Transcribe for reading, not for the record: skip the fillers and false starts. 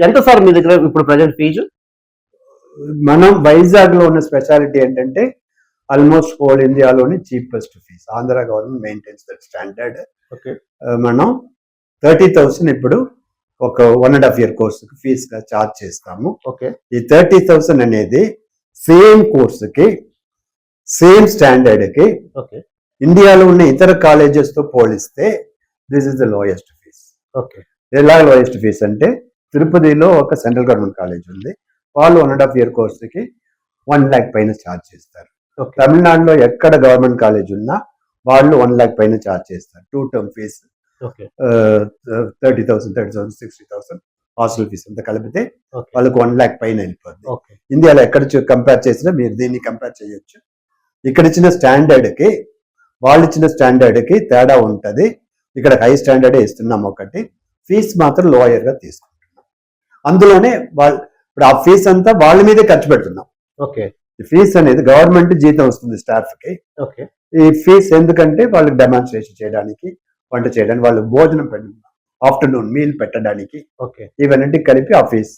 ఎంత సార్ మీ దగ్గర ఇప్పుడు ప్రజెంట్ ఫీజు? మనం వైజాగ్ లో ఉన్న స్పెషాలిటీ ఏంటంటే ఆల్మోస్ట్ హోల్ ఇండియాలోని cheapest fees. Andhra government maintains that standard. Okay. మనం 30,000 ఇప్పుడు ఒక 1.5 year కోర్సుకి ఫీజుగా ఛార్జ్ చేస్తాము. ఓకే. ఈ 30,000 అనేది సేమ్ కోర్సుకి సేమ్ స్టాండర్డ్కి ఓకే. ఇండియాలో ఉన్న ఇతర కాలేజెస్ తో పోలిస్తే this is the lowest fees. Okay. ఎలా లోయెస్ట్ ఫీజ్ అంటే తిరుపతిలో ఒక సెంట్రల్ గవర్నమెంట్ కాలేజ్ ఉంది. వాళ్ళు 1.5 year కోర్సుకి 1 lakh పైన ఛార్జ్ చేస్తారు. తమిళనాడులో ఎక్కడ గవర్నమెంట్ కాలేజ్ ఉన్నా వాళ్ళు 1 lakh పైన ఛార్జ్ చేస్తారు. 2 term ఫీజు 30,000, 60,000 హాస్టల్ ఫీజు అంతా కలిపితే వాళ్ళకి 1 lakh పైన వెళ్ళిపోతుంది. ఇండియాలో ఎక్కడ కంపేర్ చేసినా మీరు దీన్ని కంపేర్ చేయొచ్చు. ఇక్కడ ఇచ్చిన స్టాండర్డ్కి వాళ్ళు ఇచ్చిన స్టాండర్డ్కి తేడా ఉంటుంది. ఇక్కడ హై స్టాండర్డే ఇస్తున్నాం ఒకటి, ఫీజు మాత్రం లోయర్గా తీసుకుంటున్నాం. అందులోనే వాళ్ళు ఇప్పుడు ఆ ఫీజు అంతా వాళ్ళ మీదే ఖర్చు పెడుతున్నాం. ఓకే. ఫీజు అనేది గవర్నమెంట్ జీతం వస్తుంది స్టాఫ్కి. ఓకే. ఈ ఫీజు ఎందుకంటే వాళ్ళకి డెమాన్స్ట్రేషన్ చేయడానికి, వంట చేయడానికి, వాళ్ళు భోజనం ఆఫ్టర్నూన్ మీల్ పెట్టడానికి, ఓకే, ఇవన్నీ కలిపి ఆ ఫీజు